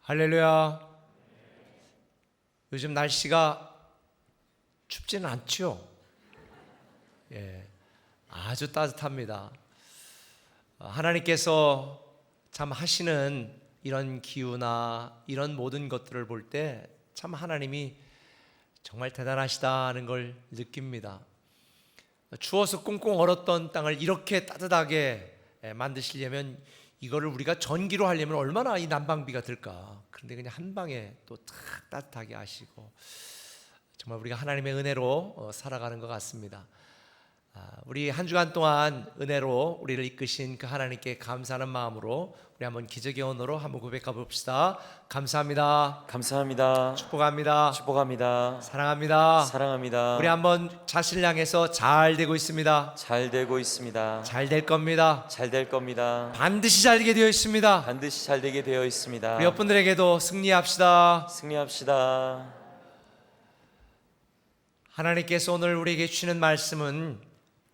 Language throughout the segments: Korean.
할렐루야. 요즘 날씨가 춥지는 않죠? 아주 따뜻합니다. 하나님께서 참 하시는 이런 기후나 이런 모든 것들을 볼 때 참 하나님이 정말 대단하시다는 걸 느낍니다. 추워서 꽁꽁 얼었던 땅을 이렇게 따뜻하게 만드시려면 이거를 우리가 전기로 하려면 얼마나 이 난방비가 들까. 그런데 그냥 한 방에 또 탁 따뜻하게 하시고 정말 우리가 하나님의 은혜로 살아가는 것 같습니다. 우리 한 주간 동안 은혜로 우리를 이끄신 그 하나님께 감사하는 마음으로 우리 한번 기적의 언어로 한번 고백해 봅시다. 감사합니다. 감사합니다. 축복합니다. 축복합니다. 사랑합니다. 사랑합니다. 우리 한번 자신을 향해서 잘 되고 있습니다. 잘 되고 있습니다. 잘 될 겁니다. 잘 될 겁니다. 반드시 잘 되게 되어 있습니다. 반드시 잘 되게 되어 있습니다. 우리 옆분들에게도 승리합시다. 승리합시다. 하나님께서 오늘 우리에게 주시는 말씀은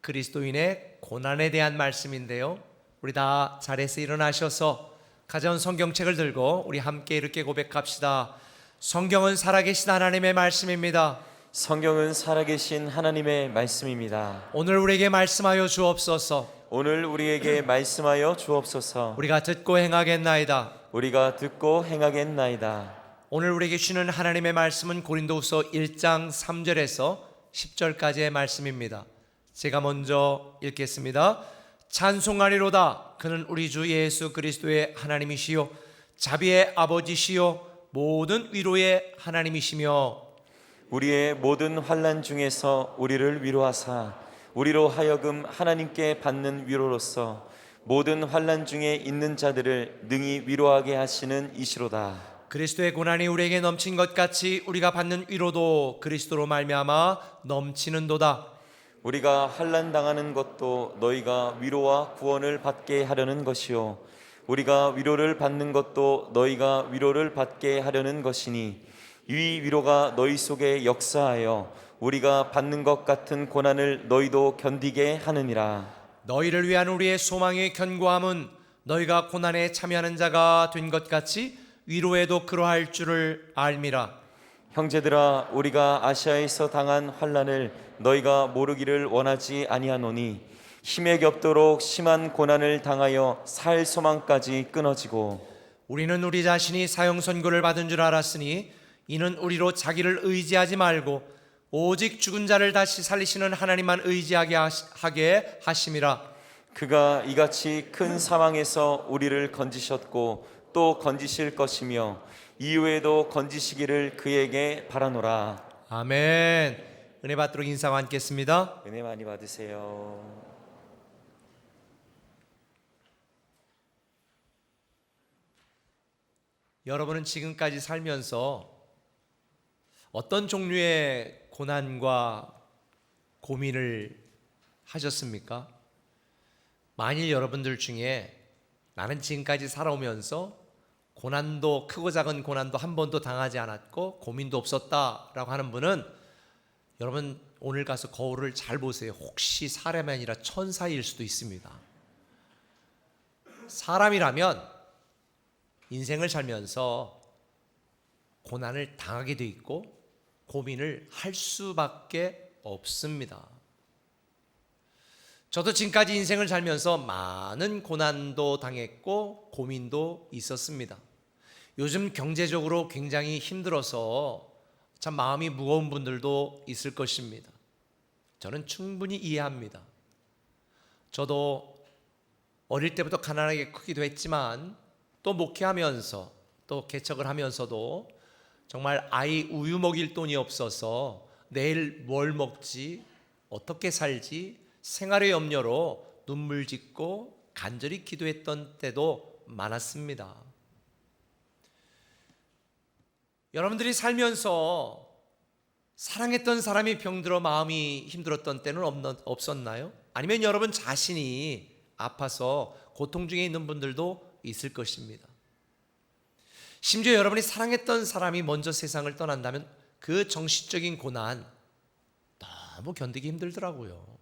그리스도인의 고난에 대한 말씀인데요, 우리 다 자리에서 일어나셔서 가져온 성경책을 들고 우리 함께 이렇게 고백합시다. 성경은 살아계신 하나님의 말씀입니다. 성경은 살아계신 하나님의 말씀입니다. 오늘 우리에게 말씀하여 주옵소서. 오늘 우리에게 말씀하여 주옵소서. 우리가 듣고 행하겠나이다. 우리가 듣고 행하겠나이다. 오늘 우리에게 주는 하나님의 말씀은 고린도후서 1장 3절에서 10절까지의 말씀입니다. 제가 먼저 읽겠습니다. 찬송하리로다. 그는 우리 주 예수 그리스도의 하나님이시요 자비의 아버지시요 모든 위로의 하나님이시며 우리의 모든 환난 중에서 우리를 위로하사 우리로 하여금 하나님께 받는 위로로서 모든 환난 중에 있는 자들을 능히 위로하게 하시는 이시로다. 그리스도의 고난이 우리에게 넘친 것 같이 우리가 받는 위로도 그리스도로 말미암아 넘치는도다. 우리가 환난 당하는 것도 너희가 위로와 구원을 받게 하려는 것이요 우리가 위로를 받는 것도 너희가 위로를 받게 하려는 것이니 이 위로가 너희 속에 역사하여 우리가 받는 것 같은 고난을 너희도 견디게 하느니라. 너희를 위한 우리의 소망의 견고함은 너희가 고난에 참여하는 자가 된 것 같이 위로에도 그러할 줄을 알미라. 형제들아, 우리가 아시아에서 당한 환난을 너희가 모르기를 원하지 아니하노니 힘에 겹도록 심한 고난을 당하여 살 소망까지 끊어지고 우리는 우리 자신이 사형 선고를 받은 줄 알았으니 이는 우리로 자기를 의지하지 말고 오직 죽은 자를 다시 살리시는 하나님만 의지하게 하심이라. 그가 이같이 큰 사망에서 우리를 건지셨고 또 건지실 것이며 이후에도 건지시기를 그에게 바라노라. 아멘. 은혜 받도록 인사와 함께했습니다. 은혜 많이 받으세요. 여러분은 지금까지 살면서 어떤 종류의 고난과 고민을 하셨습니까? 만일 여러분들 중에 나는 지금까지 살아오면서 고난도, 크고 작은 고난도 한 번도 당하지 않았고 고민도 없었다라고 하는 분은 여러분 오늘 가서 거울을 잘 보세요. 혹시 사람이 아니라 천사일 수도 있습니다. 사람이라면 인생을 살면서 고난을 당하게 돼 있고 고민을 할 수밖에 없습니다. 저도 지금까지 인생을 살면서 많은 고난도 당했고 고민도 있었습니다. 요즘 경제적으로 굉장히 힘들어서 참 마음이 무거운 분들도 있을 것입니다. 저는 충분히 이해합니다. 저도 어릴 때부터 가난하게 크기도 했지만 또 목회하면서 또 개척을 하면서도 정말 아이 우유 먹일 돈이 없어서 내일 뭘 먹지, 어떻게 살지 생활의 염려로 눈물 짓고 간절히 기도했던 때도 많았습니다. 여러분들이 살면서 사랑했던 사람이 병들어 마음이 힘들었던 때는 없었나요? 아니면 여러분 자신이 아파서 고통 중에 있는 분들도 있을 것입니다. 심지어 여러분이 사랑했던 사람이 먼저 세상을 떠난다면 그 정신적인 고난 너무 견디기 힘들더라고요.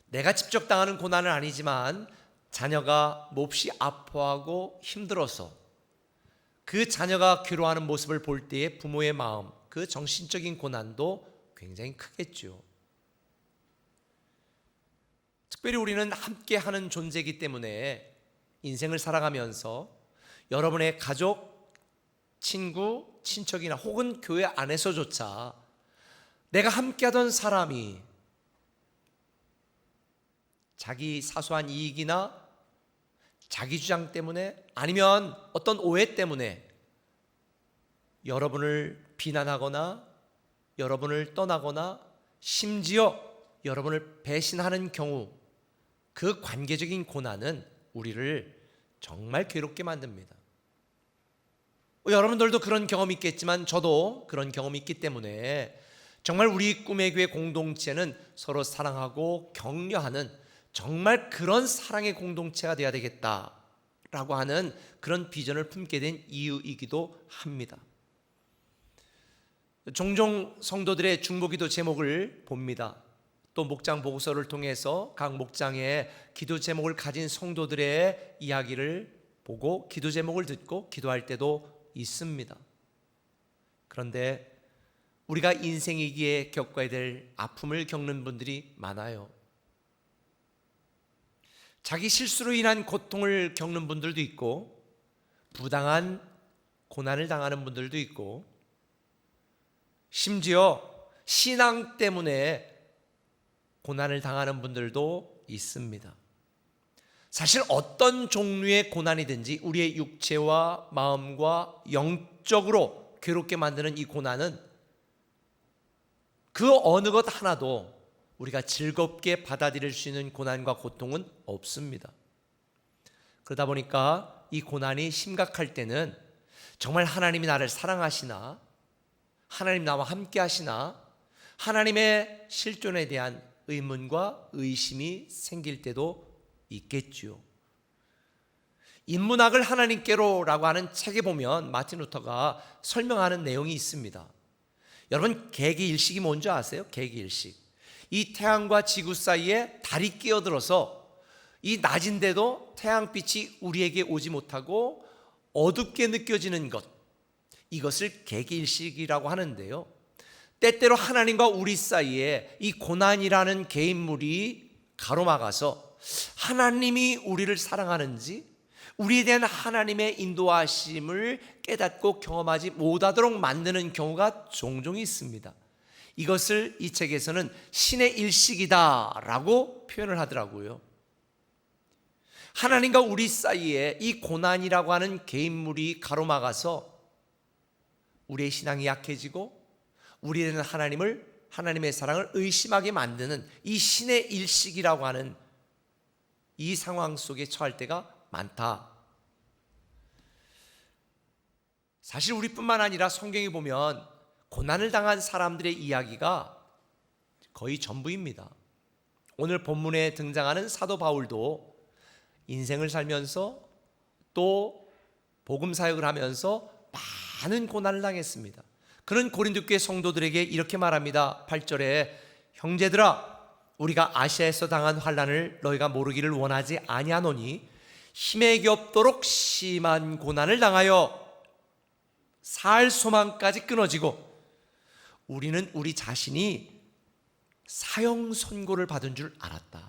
내가 직접 당하는 고난은 아니지만 자녀가 몹시 아파하고 힘들어서 그 자녀가 괴로워하는 모습을 볼 때의 부모의 마음, 그 정신적인 고난도 굉장히 크겠죠. 특별히 우리는 함께하는 존재이기 때문에 인생을 살아가면서 여러분의 가족, 친구, 친척이나 혹은 교회 안에서조차 내가 함께하던 사람이 자기 사소한 이익이나 자기 주장 때문에 아니면 어떤 오해 때문에 여러분을 비난하거나 여러분을 떠나거나 심지어 여러분을 배신하는 경우, 그 관계적인 고난은 우리를 정말 괴롭게 만듭니다. 여러분들도 그런 경험이 있겠지만 저도 그런 경험이 있기 때문에 정말 우리 꿈의 교회 공동체는 서로 사랑하고 격려하는 정말 그런 사랑의 공동체가 되어야 되겠다라고 하는 그런 비전을 품게 된 이유이기도 합니다. 종종 성도들의 중보기도 제목을 봅니다. 또 목장 보고서를 통해서 각 목장의 기도 제목을 가진 성도들의 이야기를 보고 기도 제목을 듣고 기도할 때도 있습니다. 그런데 우리가 인생이기에 겪어야 될 아픔을 겪는 분들이 많아요. 자기 실수로 인한 고통을 겪는 분들도 있고 부당한 고난을 당하는 분들도 있고 심지어 신앙 때문에 고난을 당하는 분들도 있습니다. 사실 어떤 종류의 고난이든지 우리의 육체와 마음과 영적으로 괴롭게 만드는 이 고난은 그 어느 것 하나도 우리가 즐겁게 받아들일 수 있는 고난과 고통은 없습니다. 그러다 보니까 이 고난이 심각할 때는 정말 하나님이 나를 사랑하시나, 하나님 나와 함께 하시나, 하나님의 실존에 대한 의문과 의심이 생길 때도 있겠지요. 인문학을 하나님께로라고 하는 책에 보면 마틴 루터가 설명하는 내용이 있습니다. 여러분, 개기일식이 뭔지 아세요? 개기일식. 이 태양과 지구 사이에 달이 끼어들어서 이 낮인데도 태양빛이 우리에게 오지 못하고 어둡게 느껴지는 것, 이것을 개기일식이라고 하는데요, 때때로 하나님과 우리 사이에 이 고난이라는 개인물이 가로막아서 하나님이 우리를 사랑하는지, 우리에 대한 하나님의 인도하심을 깨닫고 경험하지 못하도록 만드는 경우가 종종 있습니다. 이것을 이 책에서는 신의 일식이다라고 표현을 하더라고요. 하나님과 우리 사이에 이 고난이라고 하는 개인물이 가로막아서 우리의 신앙이 약해지고 우리에 대한 하나님의 사랑을 의심하게 만드는 이 신의 일식이라고 하는 이 상황 속에 처할 때가 많다. 사실 우리뿐만 아니라 성경에 보면 고난을 당한 사람들의 이야기가 거의 전부입니다. 오늘 본문에 등장하는 사도 바울도 인생을 살면서 또 복음 사역을 하면서 많은 고난을 당했습니다. 그는 고린도 교회 성도들에게 이렇게 말합니다. 8절에 형제들아, 우리가 아시아에서 당한 환난을 너희가 모르기를 원하지 아니하노니 힘에 없도록 심한 고난을 당하여 살 소망까지 끊어지고 우리는 우리 자신이 사형 선고를 받은 줄 알았다.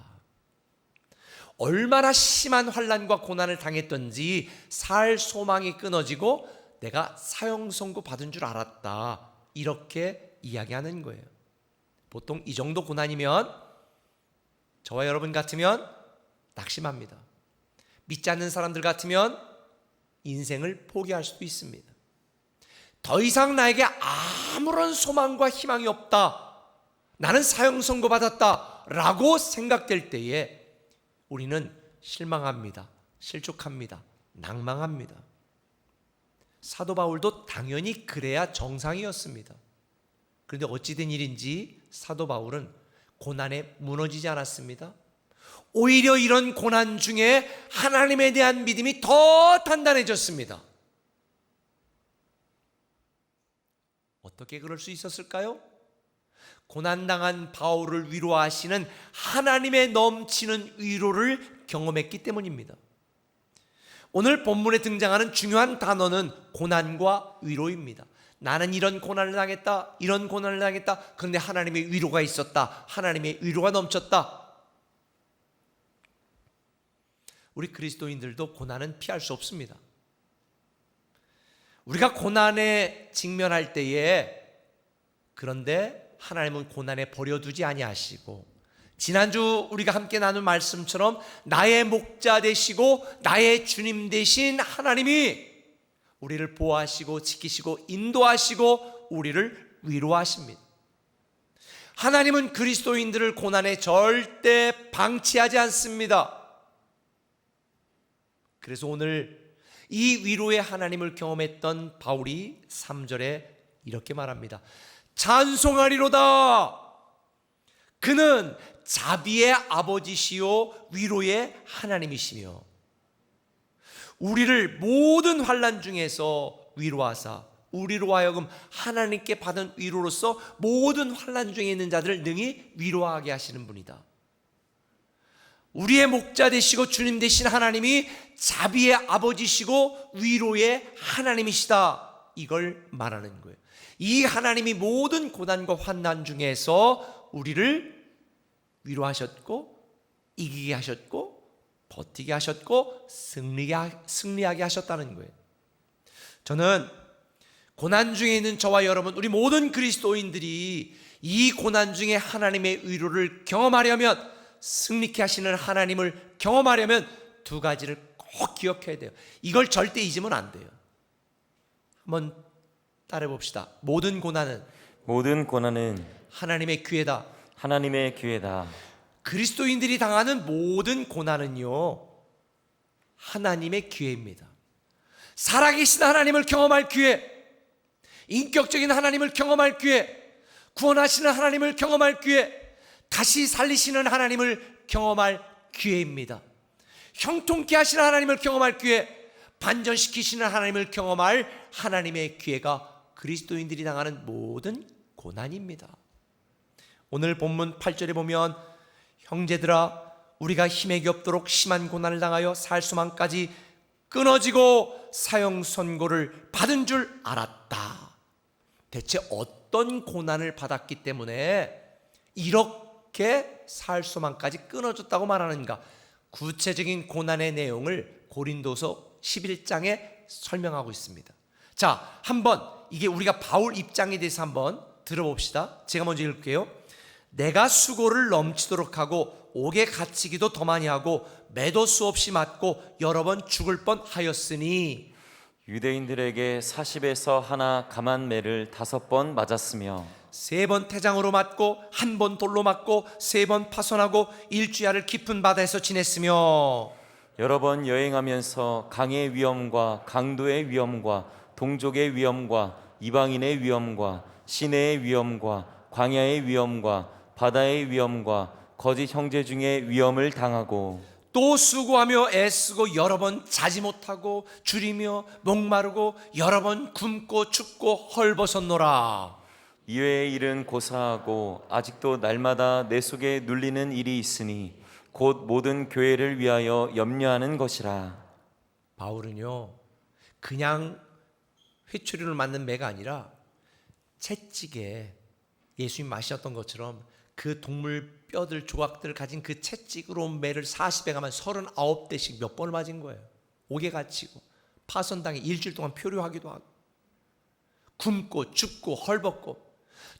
얼마나 심한 환난과 고난을 당했던지 살 소망이 끊어지고 내가 사형 선고 받은 줄 알았다. 이렇게 이야기하는 거예요. 보통 이 정도 고난이면 저와 여러분 같으면 낙심합니다. 믿지 않는 사람들 같으면 인생을 포기할 수도 있습니다. 더 이상 나에게 아무런 소망과 희망이 없다, 나는 사형 선고 받았다 라고 생각될 때에 우리는 실망합니다. 실족합니다. 낭망합니다. 사도 바울도 당연히 그래야 정상이었습니다. 그런데 어찌된 일인지 사도 바울은 고난에 무너지지 않았습니다. 오히려 이런 고난 중에 하나님에 대한 믿음이 더 단단해졌습니다. 어떻게 그럴 수 있었을까요? 고난당한 바울을 위로하시는 하나님의 넘치는 위로를 경험했기 때문입니다. 오늘 본문에 등장하는 중요한 단어는 고난과 위로입니다. 나는 이런 고난을 당했다, 이런 고난을 당했다. 그런데 하나님의 위로가 있었다. 하나님의 위로가 넘쳤다. 우리 그리스도인들도 고난은 피할 수 없습니다. 우리가 고난에 직면할 때에, 그런데 하나님은 고난에 버려두지 아니하시고, 지난주 우리가 함께 나눈 말씀처럼 나의 목자 되시고 나의 주님 되신 하나님이 우리를 보호하시고 지키시고 인도하시고 우리를 위로하십니다. 하나님은 그리스도인들을 고난에 절대 방치하지 않습니다. 그래서 오늘 이 위로의 하나님을 경험했던 바울이 3절에 이렇게 말합니다. 찬송하리로다. 그는 자비의 아버지시요 위로의 하나님이시며 우리를 모든 환난 중에서 위로하사 우리로 하여금 하나님께 받은 위로로서 모든 환난 중에 있는 자들을 능히 위로하게 하시는 분이다. 우리의 목자 되시고 주님 되신 하나님이 자비의 아버지시고 위로의 하나님이시다. 이걸 말하는 거예요. 이 하나님이 모든 고난과 환난 중에서 우리를 위로하셨고 이기게 하셨고 버티게 하셨고 승리하게 하셨다는 거예요. 저는 고난 중에 있는 저와 여러분, 우리 모든 그리스도인들이 이 고난 중에 하나님의 위로를 경험하려면, 승리케 하시는 하나님을 경험하려면 두 가지를 꼭 기억해야 돼요. 이걸 절대 잊으면 안 돼요. 한번 따라해 봅시다. 모든 고난은 하나님의 기회다. 하나님의 기회다. 그리스도인들이 당하는 모든 고난은요, 하나님의 기회입니다. 살아계신 하나님을 경험할 기회, 인격적인 하나님을 경험할 기회, 구원하시는 하나님을 경험할 기회, 다시 살리시는 하나님을 경험할 기회입니다. 형통케 하시는 하나님을 경험할 기회, 반전시키시는 하나님을 경험할 하나님의 기회가 그리스도인들이 당하는 모든 고난입니다. 오늘 본문 8절에 보면 형제들아 우리가 힘에게 없도록 심한 고난을 당하여 살 수만까지 끊어지고 사형 선고를 받은 줄 알았다. 대체 어떤 고난을 받았기 때문에 이렇게 살 수만까지 끊어졌다고 말하는가? 구체적인 고난의 내용을 고린도서 11장에 설명하고 있습니다. 자, 한번 이게 우리가 바울 입장에 대해서 한번 들어봅시다. 제가 먼저 읽을게요. 내가 수고를 넘치도록 하고 옥에 갇히기도 더 많이 하고 매도 수없이 맞고 여러 번 죽을 뻔하였으니 유대인들에게 40에서 하나 감한 매를 5번 맞았으며 3번 태장으로 맞고 1번 돌로 맞고 3번 파손하고 일주야를 깊은 바다에서 지냈으며 여러 번 여행하면서 강의 위험과 강도의 위험과 동족의 위험과 이방인의 위험과 시내의 위험과 광야의 위험과 바다의 위험과 거짓 형제 중에 위험을 당하고 또 수고하며 애쓰고 여러 번 자지 못하고 줄이며 목마르고 여러 번 굶고 춥고 헐벗었노라. 이외의 일은 고사하고 아직도 날마다 내 속에 눌리는 일이 있으니 곧 모든 교회를 위하여 염려하는 것이라. 바울은요, 그냥 회초리를 맞는 매가 아니라 채찍에 예수님 마셨던 것처럼 그 동물 뼈들 조각들을 가진 그 채찍으로 매를 40에 가면 39대씩 몇 번을 맞은 거예요. 옥에 갇히고 파손당해 일주일 동안 표류하기도 하고 굶고 춥고 헐벗고,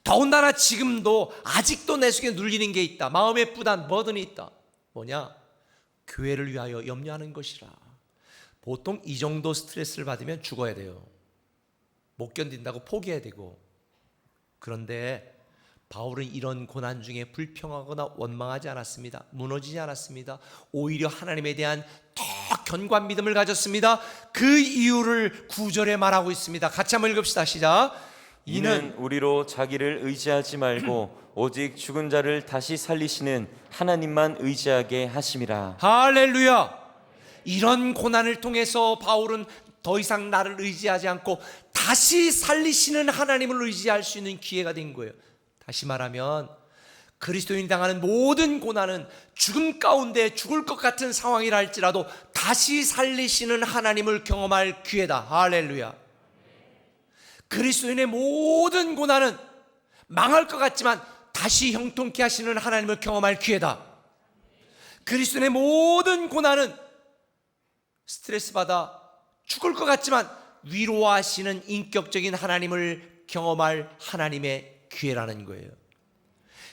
더군다나 지금도 아직도 내 속에 눌리는 게 있다. 마음에 부담 버든이 있다. 뭐냐? 교회를 위하여 염려하는 것이라. 보통 이 정도 스트레스를 받으면 죽어야 돼요. 못 견딘다고 포기해야 되고. 그런데 바울은 이런 고난 중에 불평하거나 원망하지 않았습니다. 무너지지 않았습니다. 오히려 하나님에 대한 더 견고한 믿음을 가졌습니다. 그 이유를 9절에 말하고 있습니다. 같이 한번 읽읍시다. 시작. 이는 우리로 자기를 의지하지 말고 오직 죽은 자를 다시 살리시는 하나님만 의지하게 하심이라. 할렐루야. 이런 고난을 통해서 바울은 더 이상 나를 의지하지 않고 다시 살리시는 하나님을 의지할 수 있는 기회가 된 거예요. 다시 말하면 그리스도인이 당하는 모든 고난은 죽음 가운데 죽을 것 같은 상황이라 할지라도 다시 살리시는 하나님을 경험할 기회다. 할렐루야. 그리스도인의 모든 고난은 망할 것 같지만 다시 형통케 하시는 하나님을 경험할 기회다. 그리스도인의 모든 고난은 스트레스 받아 죽을 것 같지만 위로하시는 인격적인 하나님을 경험할 하나님의 기회라는 거예요.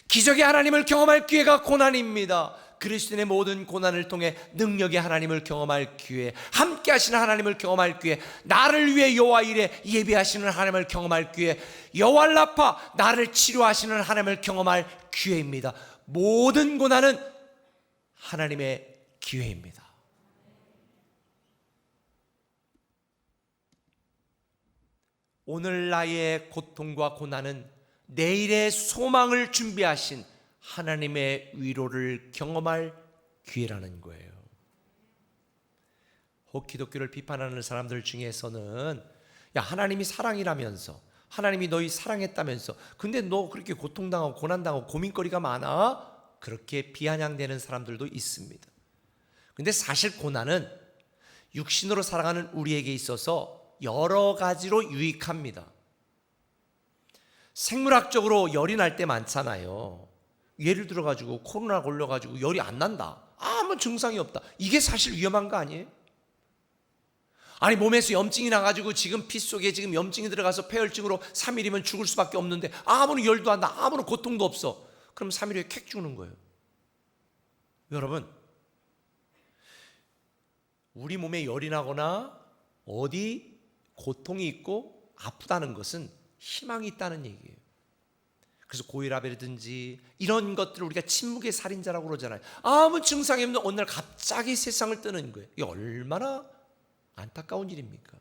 기적의 하나님을 경험할 기회가 고난입니다. 그리스도인의 모든 고난을 통해 능력의 하나님을 경험할 기회, 함께 하시는 하나님을 경험할 기회, 나를 위해 여호와 일에 예비하시는 하나님을 경험할 기회, 여호와 라파 나를 치료하시는 하나님을 경험할 기회입니다. 모든 고난은 하나님의 기회입니다. 오늘 나의 고통과 고난은 내일의 소망을 준비하신 하나님의 위로를 경험할 기회라는 거예요. 혹 기독교를 비판하는 사람들 중에서는 야, 하나님이 사랑이라면서, 하나님이 너희 사랑했다면서, 근데 너 그렇게 고통당하고 고난당하고 고민거리가 많아? 그렇게 비아냥대는 사람들도 있습니다. 근데 사실 고난은 육신으로 살아가는 우리에게 있어서 여러 가지로 유익합니다. 생물학적으로 열이 날 때 많잖아요. 예를 들어가지고 코로나 걸려가지고 열이 안 난다, 아무 증상이 없다, 이게 사실 위험한 거 아니에요? 아니 몸에서 염증이 나가지고 지금 피 속에 지금 염증이 들어가서 폐혈증으로 3일이면 죽을 수밖에 없는데 아무런 열도 안 나, 아무런 고통도 없어. 그럼 3일 후에 캑 죽는 거예요. 여러분, 우리 몸에 열이 나거나 어디 고통이 있고 아프다는 것은 희망이 있다는 얘기예요. 그래서 고혈압이라든지 이런 것들을 우리가 침묵의 살인자라고 그러잖아요. 아무 증상이 없는 어느 날 갑자기 세상을 뜨는 거예요. 이게 얼마나 안타까운 일입니까?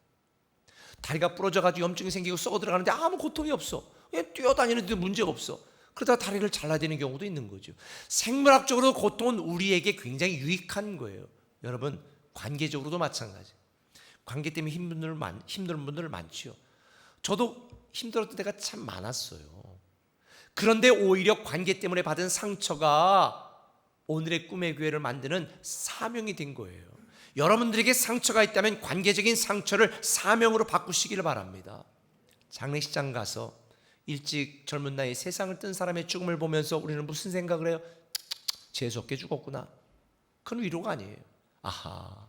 다리가 부러져가지고 염증이 생기고 썩어 들어가는데 아무 고통이 없어. 그냥 뛰어다니는데 문제가 없어. 그러다가 다리를 잘라야 되는 경우도 있는 거죠. 생물학적으로 고통은 우리에게 굉장히 유익한 거예요. 여러분, 관계적으로도 마찬가지. 관계 때문에 힘든 분들 많지요. 저도 힘들었던 때가 참 많았어요. 그런데 오히려 관계 때문에 받은 상처가 오늘의 꿈의 교회를 만드는 사명이 된 거예요. 여러분들에게 상처가 있다면 관계적인 상처를 사명으로 바꾸시기를 바랍니다. 장례식장 가서 일찍 젊은 나이에 세상을 뜬 사람의 죽음을 보면서 우리는 무슨 생각을 해요? 재수없게 죽었구나. 그건 위로가 아니에요. 아하,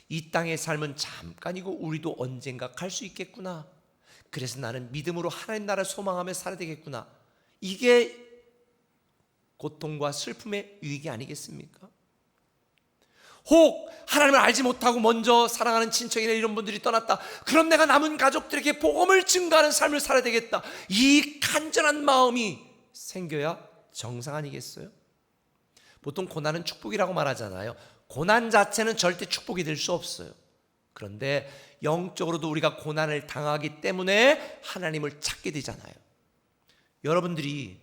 이 땅의 삶은 잠깐이고 우리도 언젠가 갈 수 있겠구나. 그래서 나는 믿음으로 하나님 나라를 소망하며 살아야 되겠구나. 이게 고통과 슬픔의 유익이 아니겠습니까? 혹 하나님을 알지 못하고 먼저 사랑하는 친척이나 이런 분들이 떠났다. 그럼 내가 남은 가족들에게 복음을 증거하는 삶을 살아야 되겠다. 이 간절한 마음이 생겨야 정상 아니겠어요? 보통 고난은 축복이라고 말하잖아요. 고난 자체는 절대 축복이 될 수 없어요. 그런데 영적으로도 우리가 고난을 당하기 때문에 하나님을 찾게 되잖아요. 여러분들이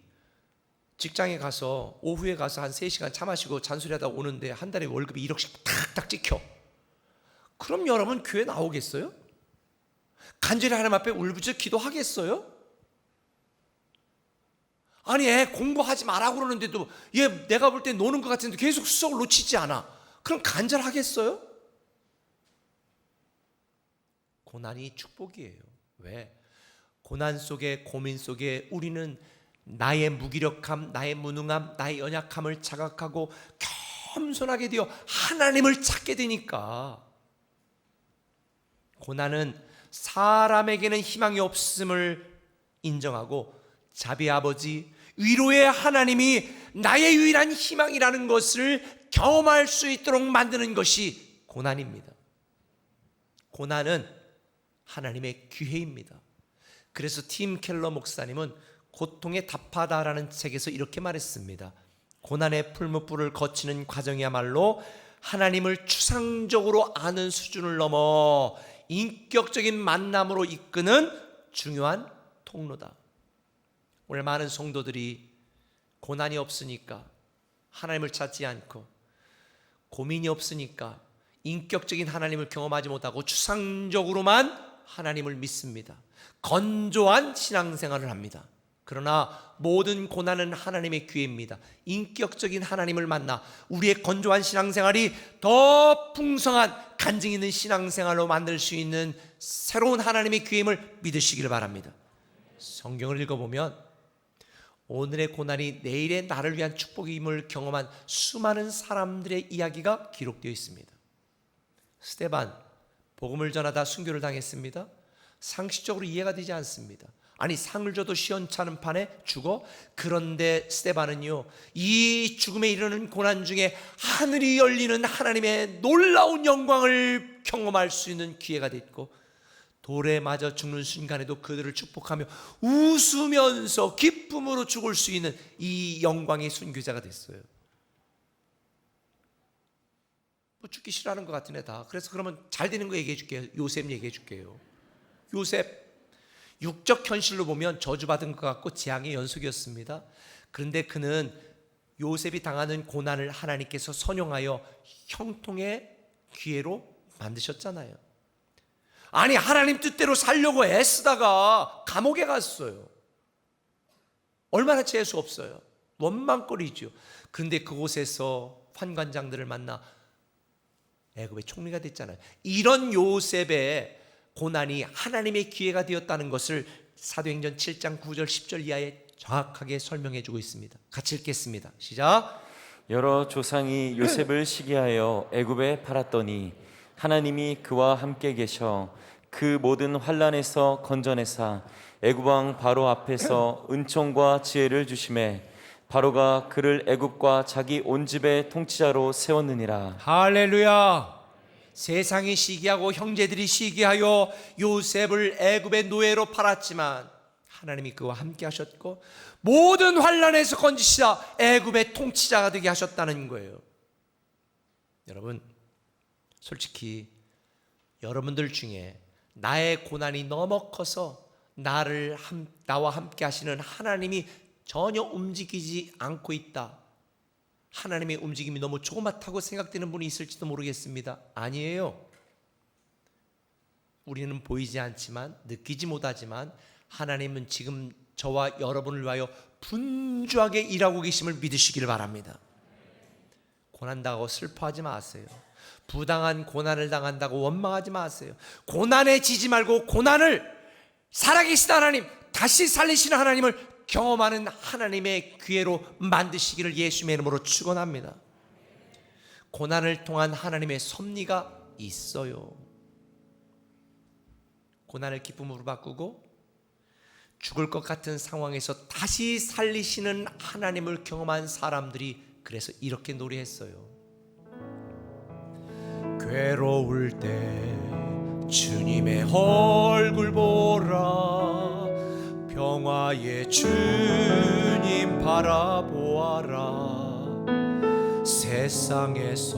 직장에 가서 오후에 가서 한 3시간 차 마시고 잔소리하다 오는데 한 달에 월급이 1억씩 탁탁 찍혀. 그럼 여러분 교회 나오겠어요? 간절히 하나님 앞에 울부짖어 기도하겠어요? 아니 애 공부하지 말라고 그러는데도 얘 내가 볼 때 노는 것 같은데 계속 수석을 놓치지 않아. 그럼 간절하겠어요? 고난이 축복이에요. 왜? 고난 속에, 고민 속에 우리는 나의 무기력함, 나의 무능함, 나의 연약함을 자각하고 겸손하게 되어 하나님을 찾게 되니까. 고난은 사람에게는 희망이 없음을 인정하고 자비 아버지, 위로의 하나님이 나의 유일한 희망이라는 것을 경험할 수 있도록 만드는 것이 고난입니다. 고난은 하나님의 기회입니다. 그래서 팀 켈러 목사님은 고통에 답하다라는 책에서 이렇게 말했습니다. 고난의 풀무불을 거치는 과정이야말로 하나님을 추상적으로 아는 수준을 넘어 인격적인 만남으로 이끄는 중요한 통로다. 오늘 많은 성도들이 고난이 없으니까 하나님을 찾지 않고, 고민이 없으니까 인격적인 하나님을 경험하지 못하고 추상적으로만 하나님을 믿습니다. 건조한 신앙생활을 합니다. 그러나 모든 고난은 하나님의 기회입니다. 인격적인 하나님을 만나 우리의 건조한 신앙생활이 더 풍성한 간증 있는 신앙생활로 만들 수 있는 새로운 하나님의 기회임을 믿으시기를 바랍니다. 성경을 읽어보면 오늘의 고난이 내일의 나를 위한 축복임을 경험한 수많은 사람들의 이야기가 기록되어 있습니다. 스데반, 복음을 전하다 순교를 당했습니다. 상식적으로 이해가 되지 않습니다. 아니, 상을 줘도 시원찮은 판에 죽어? 그런데 스데반은요, 이 죽음에 이르는 고난 중에 하늘이 열리는 하나님의 놀라운 영광을 경험할 수 있는 기회가 됐고, 돌에 맞아 죽는 순간에도 그들을 축복하며 웃으면서 기쁨으로 죽을 수 있는 이 영광의 순교자가 됐어요. 뭐 죽기 싫어하는 것 같은 애다. 그래서 그러면 잘 되는 거 얘기해 줄게요. 요셉 얘기해 줄게요. 요셉, 육적 현실로 보면 저주받은 것 같고 재앙의 연속이었습니다. 그런데 그는 요셉이 당하는 고난을 하나님께서 선용하여 형통의 기회로 만드셨잖아요. 아니, 하나님 뜻대로 살려고 애쓰다가 감옥에 갔어요. 얼마나 재수 없어요. 원망거리죠. 그런데 그곳에서 환관장들을 만나 애굽의 총리가 됐잖아요. 이런 요셉의 고난이 하나님의 기회가 되었다는 것을 사도행전 7장 9절 10절 이하에 정확하게 설명해 주고 있습니다. 같이 읽겠습니다. 시작. 여러 조상이 요셉을 시기하여 애굽에 팔았더니 하나님이 그와 함께 계셔 그 모든 환난에서 건져내사 애굽 왕 바로 앞에서 은총과 지혜를 주심에 바로가 그를 애굽과 자기 온 집의 통치자로 세웠느니라. 할렐루야. 세상이 시기하고 형제들이 시기하여 요셉을 애굽의 노예로 팔았지만 하나님이 그와 함께 하셨고 모든 환난에서 건지시자 애굽의 통치자가 되게 하셨다는 거예요. 여러분, 솔직히 여러분들 중에 나의 고난이 너무 커서 나와 함께 하시는 하나님이 전혀 움직이지 않고 있다, 하나님의 움직임이 너무 조그맣다고 생각되는 분이 있을지도 모르겠습니다. 아니에요. 우리는 보이지 않지만, 느끼지 못하지만 하나님은 지금 저와 여러분을 위하여 분주하게 일하고 계심을 믿으시기를 바랍니다. 고난당하고 슬퍼하지 마세요. 부당한 고난을 당한다고 원망하지 마세요. 고난에 지지 말고 고난을 살아계신 하나님, 다시 살리시는 하나님을 경험하는 하나님의 기회로 만드시기를 예수님의 이름으로 축원합니다. 고난을 통한 하나님의 섭리가 있어요. 고난을 기쁨으로 바꾸고 죽을 것 같은 상황에서 다시 살리시는 하나님을 경험한 사람들이 그래서 이렇게 노래했어요. 괴로울 때 주님의 얼굴 보라, 평화의 주님 바라보아라. 세상에서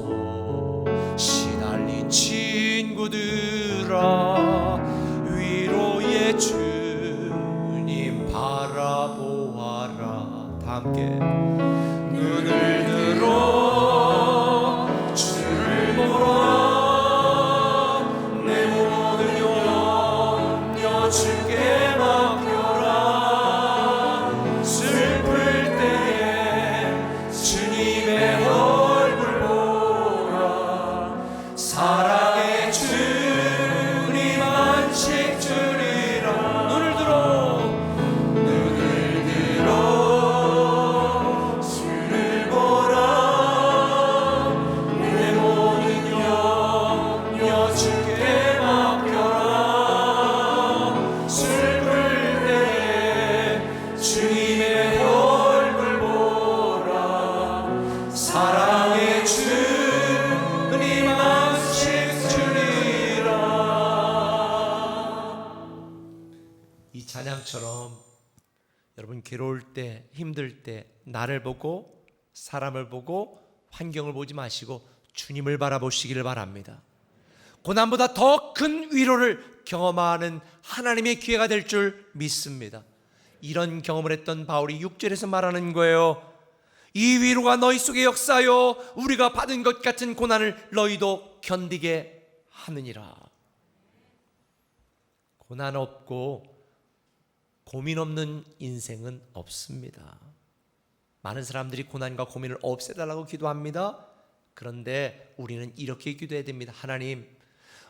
시달린 친구들아, 위로의 주님 바라보아라. 다 함께 눈을 들어 주를 보라, 내 모든 염려 주께 맡겨라. 슬플 때에 주님의 얼굴 보라, 사랑의 주님 안식 주리라. 눈을 들어 주를 보라, 내 모든 염려 주께 맡겨라. 슬플 때에 주님의 얼굴 보라, 사랑의 주님 안식 주리라. 이 찬양처럼 여러분 괴로울 때, 힘들 때 나를 보고 사람을 보고 환경을 보지 마시고 주님을 바라보시기를 바랍니다. 고난보다 더 큰 위로를 경험하는 하나님의 기회가 될 줄 믿습니다. 이런 경험을 했던 바울이 6절에서 말하는 거예요. 이 위로가 너희 속에 역사하여 우리가 받은 것 같은 고난을 너희도 견디게 하느니라. 고난 없고 고민 없는 인생은 없습니다. 많은 사람들이 고난과 고민을 없애달라고 기도합니다. 그런데 우리는 이렇게 기도해야 됩니다. 하나님,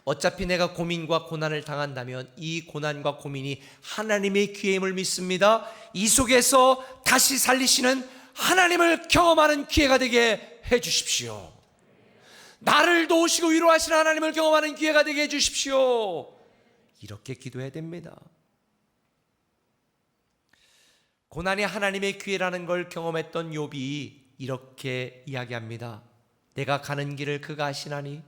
어차피 내가 고민과 고난을 당한다면 이 고난과 고민이 하나님의 기회임을 믿습니다. 이 속에서 다시 살리시는 하나님을 경험하는 기회가 되게 해 주십시오. 나를 도우시고 위로하시는 하나님을 경험하는 기회가 되게 해 주십시오. 이렇게 기도해야 됩니다. 고난이 하나님의 기회라는 걸 경험했던 욥이 이렇게 이야기합니다. 내가 가는 길을 그가 아시나니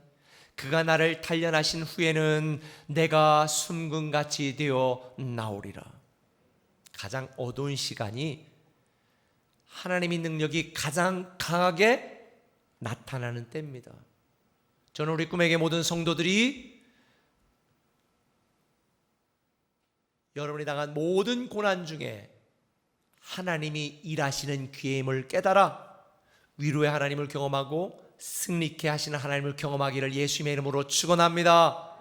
그가 나를 단련하신 후에는 내가 숨금같이 되어 나오리라. 가장 어두운 시간이 하나님의 능력이 가장 강하게 나타나는 때입니다. 저는 우리 꿈에게 모든 성도들이 여러분이 당한 모든 고난 중에 하나님이 일하시는 기회임을 깨달아 위로의 하나님을 경험하고 승리케 하시는 하나님을 경험하기를 예수님의 이름으로 축원합니다.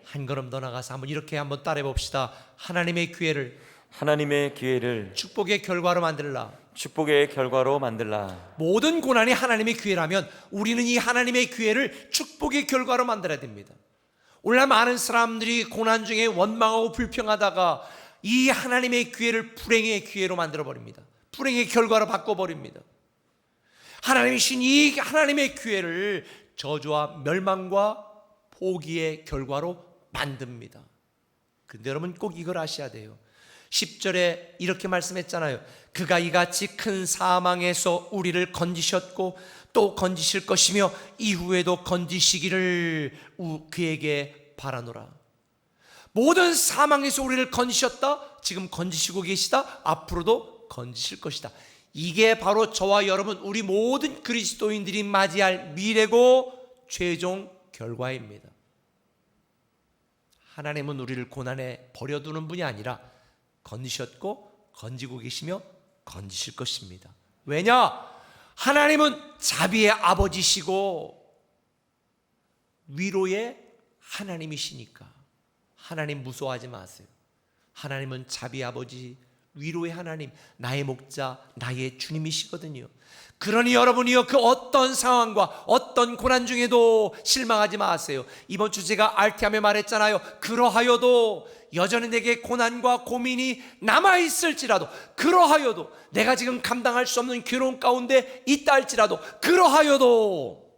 한 걸음 더 나가서 이렇게 한번 따라해 봅시다. 하나님의 기회를 축복의 결과로 만들라. 모든 고난이 하나님의 기회라면 우리는 이 하나님의 기회를 축복의 결과로 만들어야 됩니다. 오늘날 많은 사람들이 고난 중에 원망하고 불평하다가 이 하나님의 기회를 불행의 기회로 만들어버립니다. 불행의 결과로 바꿔버립니다. 하나님이 신 이 하나님의 기회를 저주와 멸망과 포기의 결과로 만듭니다. 그런데 여러분 꼭 이걸 아셔야 돼요. 10절에 이렇게 말씀했잖아요. 그가 이같이 큰 사망에서 우리를 건지셨고 또 건지실 것이며 이후에도 건지시기를 그에게 바라노라. 모든 사망에서 우리를 건지셨다. 지금 건지시고 계시다. 앞으로도 건지실 것이다. 이게 바로 저와 여러분 우리 모든 그리스도인들이 맞이할 미래고 최종 결과입니다. 하나님은 우리를 고난에 버려두는 분이 아니라 건지셨고 건지고 계시며 건지실 것입니다. 왜냐? 하나님은 자비의 아버지시고 위로의 하나님이시니까. 하나님 무서워하지 마세요. 하나님은 자비의 아버지, 위로의 하나님, 나의 목자, 나의 주님이시거든요. 그러니 여러분이요 그 어떤 상황과 어떤 고난 중에도 실망하지 마세요. 이번 주 제가 RT함에 말했잖아요. 그러하여도 여전히 내게 고난과 고민이 남아있을지라도, 그러하여도 내가 지금 감당할 수 없는 괴로움 가운데 있다 할지라도, 그러하여도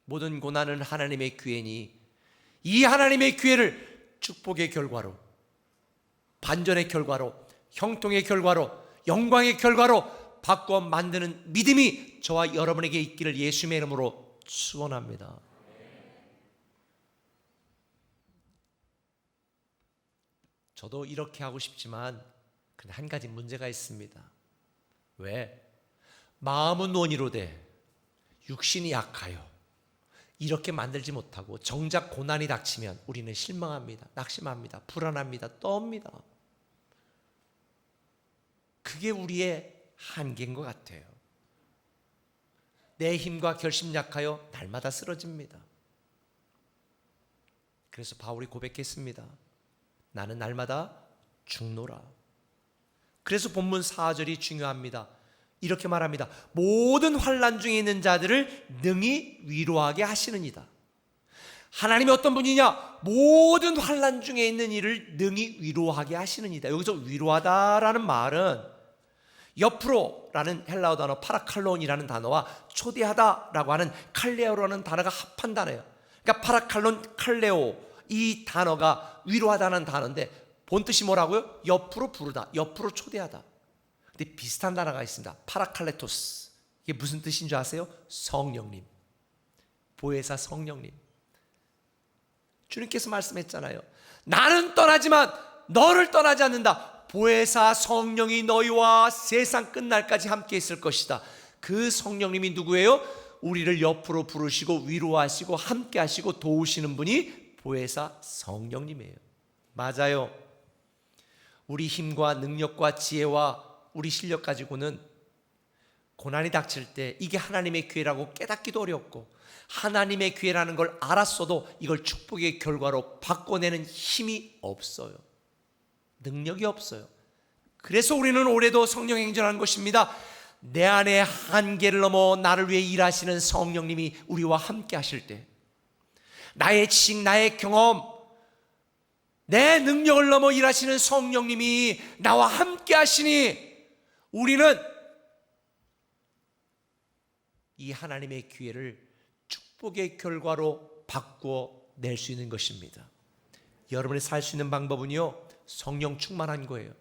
모든 고난은 하나님의 기회니 이 하나님의 기회를 축복의 결과로, 반전의 결과로, 형통의 결과로, 영광의 결과로 바꿔 만드는 믿음이 저와 여러분에게 있기를 예수님의 이름으로 축원합니다. 저도 이렇게 하고 싶지만 근데 한 가지 문제가 있습니다. 왜? 마음은 원이로되 육신이 약하여 이렇게 만들지 못하고 정작 고난이 닥치면 우리는 실망합니다. 낙심합니다. 불안합니다. 떱니다. 그게 우리의 한계인 것 같아요. 내 힘과 결심 약하여 날마다 쓰러집니다. 그래서 바울이 고백했습니다. 나는 날마다 죽노라. 그래서 본문 4절이 중요합니다. 이렇게 말합니다. 모든 환난 중에 있는 자들을 능히 위로하게 하시느니라. 하나님이 어떤 분이냐? 모든 환난 중에 있는 이를 능히 위로하게 하시느니라. 여기서 위로하다라는 말은 옆으로라는 헬라어 단어 파라칼론이라는 단어와 초대하다라고 하는 칼레오라는 단어가 합한 단어예요. 그러니까 파라칼론, 칼레오 이 단어가 위로하다는 단어인데 본뜻이 뭐라고요? 옆으로 부르다, 옆으로 초대하다. 근데 비슷한 단어가 있습니다. 파라칼레토스. 이게 무슨 뜻인 줄 아세요? 성령님, 보혜사 성령님. 주님께서 말씀했잖아요. 나는 떠나지만 너를 떠나지 않는다. 보혜사 성령이 너희와 세상 끝날까지 함께 있을 것이다. 그 성령님이 누구예요? 우리를 옆으로 부르시고 위로하시고 함께 하시고 도우시는 분이 보혜사 성령님이에요. 맞아요. 우리 힘과 능력과 지혜와 우리 실력 가지고는 고난이 닥칠 때 이게 하나님의 기회라고 깨닫기도 어렵고, 하나님의 기회라는 걸 알았어도 이걸 축복의 결과로 바꿔내는 힘이 없어요. 능력이 없어요. 그래서 우리는 올해도 성령 행전하는 것입니다. 내 안에 한계를 넘어 나를 위해 일하시는 성령님이 우리와 함께 하실 때, 나의 지식, 나의 경험, 내 능력을 넘어 일하시는 성령님이 나와 함께 하시니 우리는 이 하나님의 기회를 축복의 결과로 바꾸어 낼 수 있는 것입니다. 여러분이 살 수 있는 방법은요, 성령 충만한 거예요.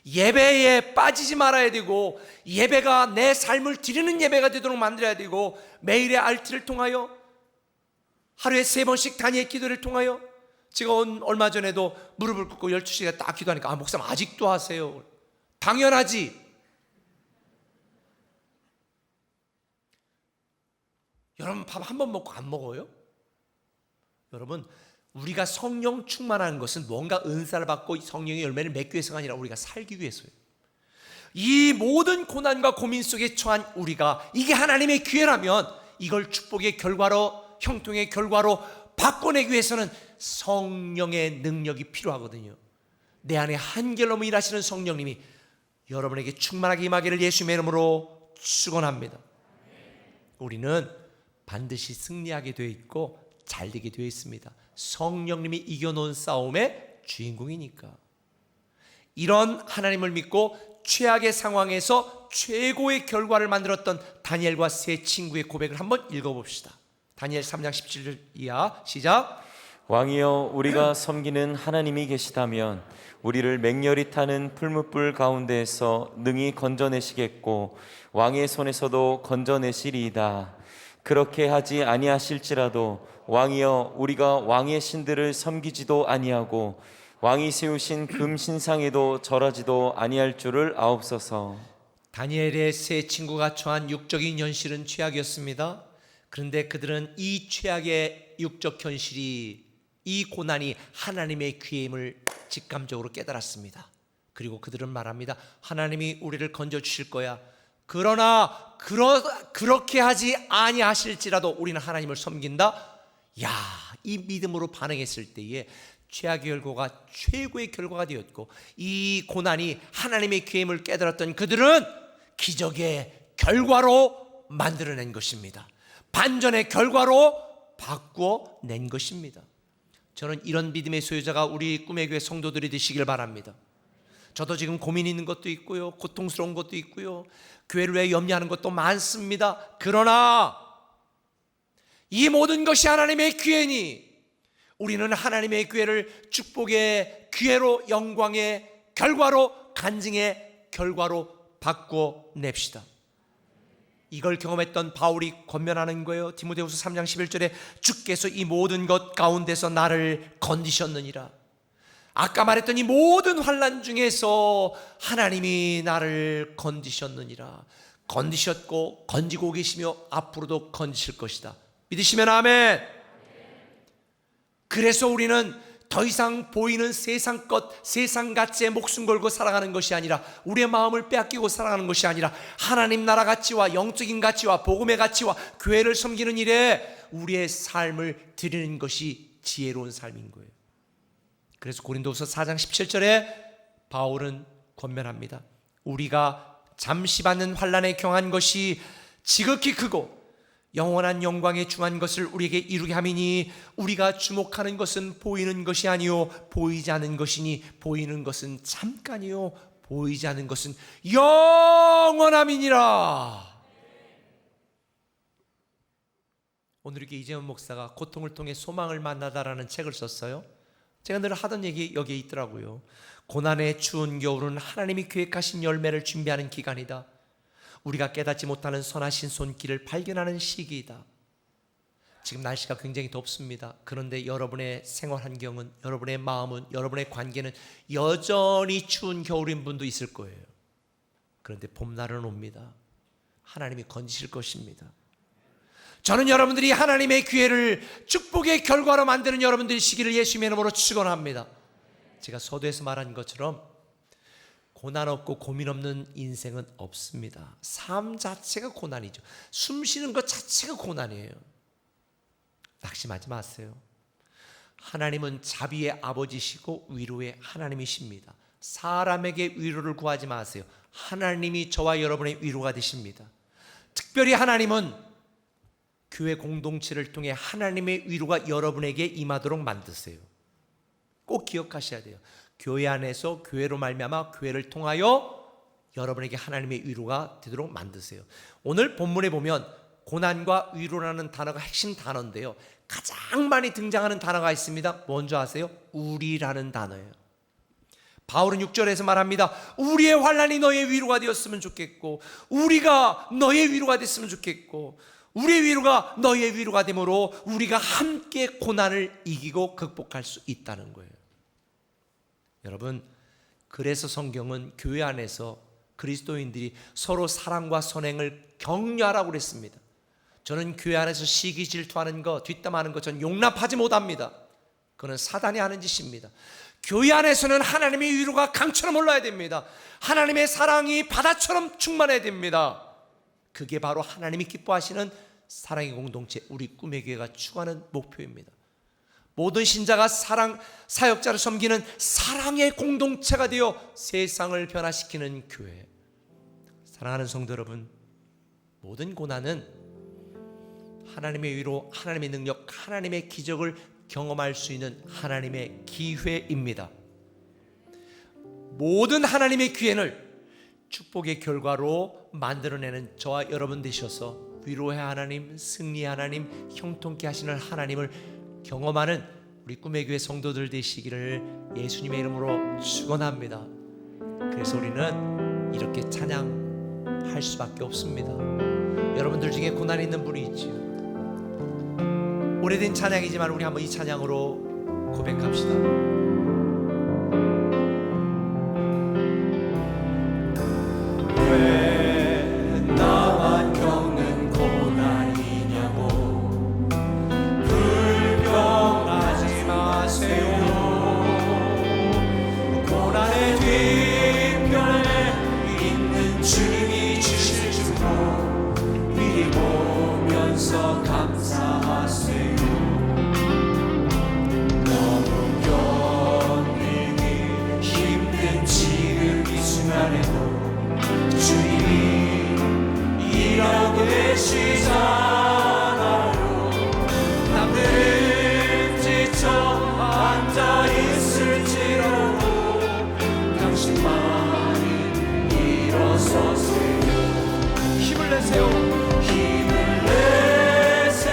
예배에 빠지지 말아야 되고, 예배가 내 삶을 드리는 예배가 되도록 만들어야 되고, 매일의 RT를 통하여, 하루에 3번씩 단위의 기도를 통하여, 제가 얼마 전에도 무릎을 꿇고 12시간 딱 기도하니까, 목사님 아직도 하세요. 당연하지. 여러분 밥 한 번 먹고 안 먹어요? 여러분, 우리가 성령 충만한 것은 뭔가 은사를 받고 성령의 열매를 맺기 위해서가 아니라 우리가 살기 위해서예요. 이 모든 고난과 고민 속에 처한 우리가, 이게 하나님의 기회라면 이걸 축복의 결과로, 형통의 결과로 바꿔내기 위해서는 성령의 능력이 필요하거든요. 내 안에 한결 넘어 일하시는 성령님이 여러분에게 충만하게 임하기를 예수님의 이름으로 축원합니다. 우리는 반드시 승리하게 되어 있고 잘 되게 되어 있습니다. 성령님이 이겨놓은 싸움의 주인공이니까. 이런 하나님을 믿고 최악의 상황에서 최고의 결과를 만들었던 다니엘과 세 친구의 고백을 한번 읽어봅시다. 다니엘 3장 17절 이하 시작. 왕이여, 우리가 섬기는 하나님이 계시다면 우리를 맹렬히 타는 풀무불 가운데에서 능히 건져내시겠고 왕의 손에서도 건져내시리이다. 그렇게 하지 아니하실지라도 왕이여, 우리가 왕의 신들을 섬기지도 아니하고 왕이 세우신 금 신상에도 절하지도 아니할 줄을 아옵소서. 다니엘의 세 친구가 처한 육적인 현실은 최악이었습니다. 그런데 그들은 이 최악의 육적 현실이, 이 고난이 하나님의 기회임을 직감적으로 깨달았습니다. 그리고 그들은 말합니다. 하나님이 우리를 건져주실 거야. 그러나 그렇게 하지 아니하실지라도 우리는 하나님을 섬긴다. 야, 이 믿음으로 반응했을 때에 최악의 결과가 최고의 결과가 되었고, 이 고난이 하나님의 기회임을 깨달았던 그들은 기적의 결과로 만들어낸 것입니다. 반전의 결과로 바꾸어 낸 것입니다. 저는 이런 믿음의 소유자가 우리 꿈의 교회 성도들이 되시길 바랍니다. 저도 지금 고민 있는 것도 있고요, 고통스러운 것도 있고요, 교회를 위해 염려하는 것도 많습니다. 그러나 이 모든 것이 하나님의 기회니 우리는 하나님의 기회를 축복의 기회로, 영광의 결과로, 간증의 결과로 바꾸어 냅시다. 이걸 경험했던 바울이 권면하는 거예요. 디모데후서 3장 11절에 주께서 이 모든 것 가운데서 나를 건지셨느니라. 아까 말했던 이 모든 환난 중에서 하나님이 나를 건지셨느니라. 건지셨고 건지고 계시며 앞으로도 건지실 것이다. 믿으시면 아멘. 그래서 우리는 더 이상 보이는 세상 것, 세상 가치에 목숨 걸고 살아가는 것이 아니라, 우리의 마음을 빼앗기고 살아가는 것이 아니라 하나님 나라 가치와 영적인 가치와 복음의 가치와 교회를 섬기는 일에 우리의 삶을 드리는 것이 지혜로운 삶인 거예요. 그래서 고린도후서 4장 17절에 바울은 권면합니다. 우리가 잠시 받는 환난에 경한 것이 지극히 크고 영원한 영광에 중한 것을 우리에게 이루게 함이니 우리가 주목하는 것은 보이는 것이 아니요 보이지 않는 것이니 보이는 것은 잠깐이요 보이지 않는 것은 영원함이니라. 오늘 이렇게 이재원 목사가 고통을 통해 소망을 만나다라는 책을 썼어요. 제가 늘 하던 얘기 여기에 있더라고요. 고난의 추운 겨울은 하나님이 계획하신 열매를 준비하는 기간이다. 우리가 깨닫지 못하는 선하신 손길을 발견하는 시기이다. 지금 날씨가 굉장히 덥습니다. 그런데 여러분의 생활 환경은, 여러분의 마음은, 여러분의 관계는 여전히 추운 겨울인 분도 있을 거예요. 그런데 봄날은 옵니다. 하나님이 건지실 것입니다. 저는 여러분들이 하나님의 기회를 축복의 결과로 만드는 여러분들이 시기를 예수님의 이름으로 축원합니다. 제가 서두에서 말한 것처럼 고난 없고 고민 없는 인생은 없습니다. 삶 자체가 고난이죠. 숨 쉬는 것 자체가 고난이에요. 낙심하지 마세요. 하나님은 자비의 아버지시고 위로의 하나님이십니다. 사람에게 위로를 구하지 마세요. 하나님이 저와 여러분의 위로가 되십니다. 특별히 하나님은 교회 공동체를 통해 하나님의 위로가 여러분에게 임하도록 만드세요. 꼭 기억하셔야 돼요. 교회 안에서 교회로 말미암아 교회를 통하여 여러분에게 하나님의 위로가 되도록 만드세요. 오늘 본문에 보면 고난과 위로라는 단어가 핵심 단어인데요, 가장 많이 등장하는 단어가 있습니다. 뭔지 아세요? 우리라는 단어예요. 바울은 6절에서 말합니다. 우리의 환난이 너의 위로가 되었으면 좋겠고, 우리가 너의 위로가 됐으면 좋겠고, 우리의 위로가 너의 위로가 되므로 우리가 함께 고난을 이기고 극복할 수 있다는 거예요. 여러분, 그래서 성경은 교회 안에서 그리스도인들이 서로 사랑과 선행을 격려하라고 그랬습니다. 저는 교회 안에서 시기 질투하는 것, 뒷담하는 것 전 용납하지 못합니다. 그건 사단이 하는 짓입니다. 교회 안에서는 하나님의 위로가 강처럼 올라야 됩니다. 하나님의 사랑이 바다처럼 충만해야 됩니다. 그게 바로 하나님이 기뻐하시는 사랑의 공동체, 우리 꿈의 교회가 추구하는 목표입니다. 모든 신자가 사역자를 섬기는 사랑의 공동체가 되어 세상을 변화시키는 교회. 사랑하는 성도 여러분, 모든 고난은 하나님의 위로, 하나님의 능력, 하나님의 기적을 경험할 수 있는 하나님의 기회입니다. 모든 하나님의 기회를 축복의 결과로 만들어내는 저와 여러분 되셔서 위로의 하나님, 승리의 하나님, 형통케 하시는 하나님을 경험하는 우리 꿈의 교회 성도들 되시기를 예수님의 이름으로 축원합니다. 그래서 우리는 이렇게 찬양할 수밖에 없습니다. 여러분들 중에 고난이 있는 분이 있지요. 오래된 찬양이지만 우리 한번 이 찬양으로 고백합시다. 왜 나만 겪는 고난이냐고 불평하지 마세요. 고난의 뒤편에 있는 주님이 주실 주고 미리 보면서 감사하세요. 너무 견디기 힘든 지금 이 순간에도 주님이 일하고 계시잖아요. 남들은 지쳐 앉아있을지라도 당신만이 일어서세요. 힘을 내세요. 힘을 내세요.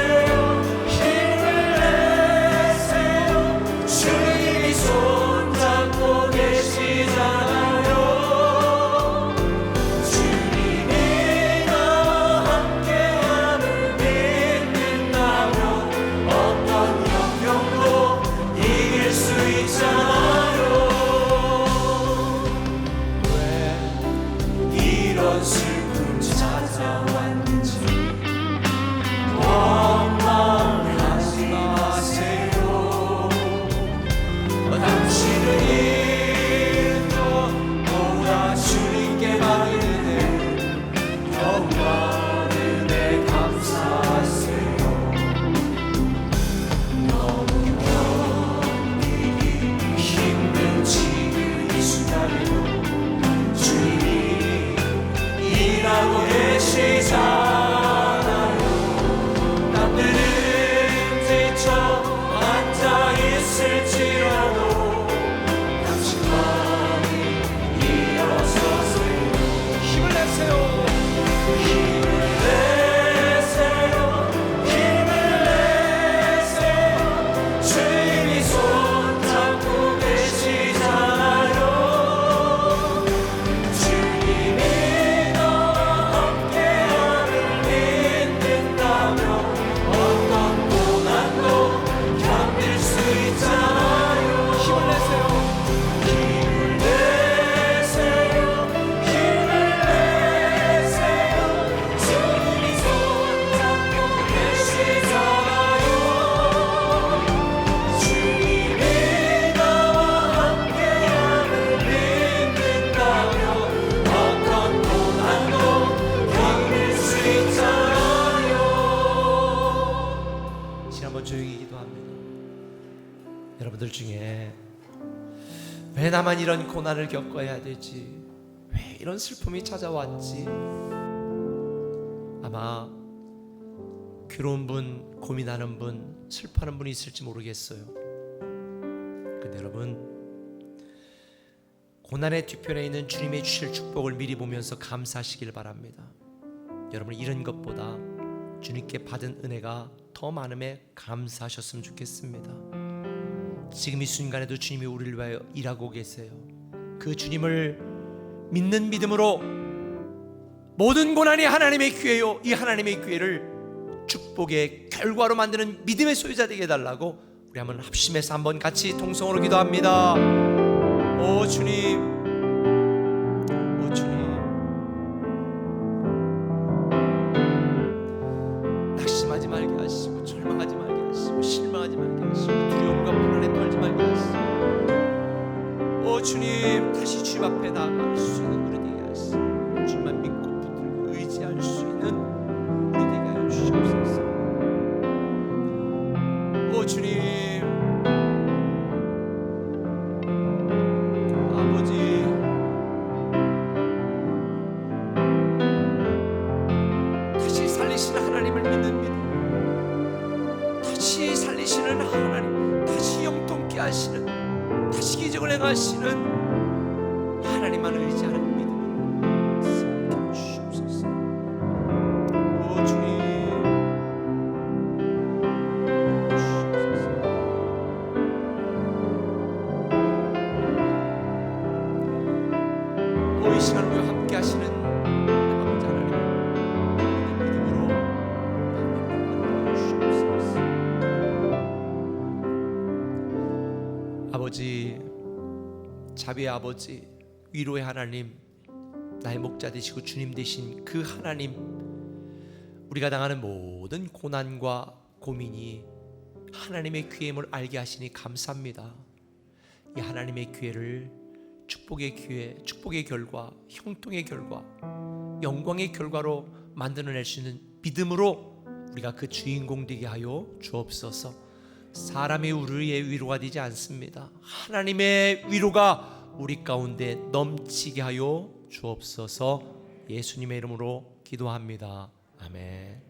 왜 나만 이런 고난을 겪어야 되지? 왜 이런 슬픔이 찾아왔지? 아마 괴로운 분, 고민하는 분, 슬퍼하는 분이 있을지 모르겠어요. 근데 여러분, 고난의 뒤편에 있는 주님의 주실 축복을 미리 보면서 감사하시길 바랍니다. 여러분, 이런 것보다 주님께 받은 은혜가 더 많음에 감사하셨으면 좋겠습니다. 지금 이 순간에도 주님이 우리를 위하여 일하고 계세요. 그 주님을 믿는 믿음으로 모든 고난이 하나님의 기회요, 이 하나님의 기회를 축복의 결과로 만드는 믿음의 소유자 되게 해달라고 우리 한번 합심해서 한번 같이 통성으로 기도합니다. 오 주님, 오 주님, 낙심하지 말게 하시고 절망하지 말게 하시고 실망하지 말게 하시고 두려움과 불안에 떨지 말게 하시고, 오 주님, 다시 주님 앞에 나아갈 수 있는 우리 되게 하시고 주님만 믿고 붙들고 의지할 수 있는 우리 되게 하여 주시옵소서. 오 주님, 다시 살리시는 하나님을 믿는 믿음, 다시 살리시는 하나님, 다시 영통케 하시는, 다시 기적을 행하시는 하나님만 의지하는 믿음으로 삼켜 주시옵소서. 오 주님, 오 이 시간 우리와 함께 하시는 아버지 하나님, 믿음으로 주시옵소서. 아버지, 자비의 아버지, 위로의 하나님, 나의 목자 되시고 주님 되신 그 하나님, 우리가 당하는 모든 고난과 고민이 하나님의 기회임을 알게 하시니 감사합니다. 이 하나님의 기회를 축복의 기회, 축복의 결과, 형통의 결과, 영광의 결과로 만들어낼 수 있는 믿음으로 우리가 그 주인공 되게 하여 주옵소서. 사람의 우리의 위로가 되지 않습니다. 하나님의 위로가 우리 가운데 넘치게 하여 주옵소서. 예수님의 이름으로 기도합니다. 아멘.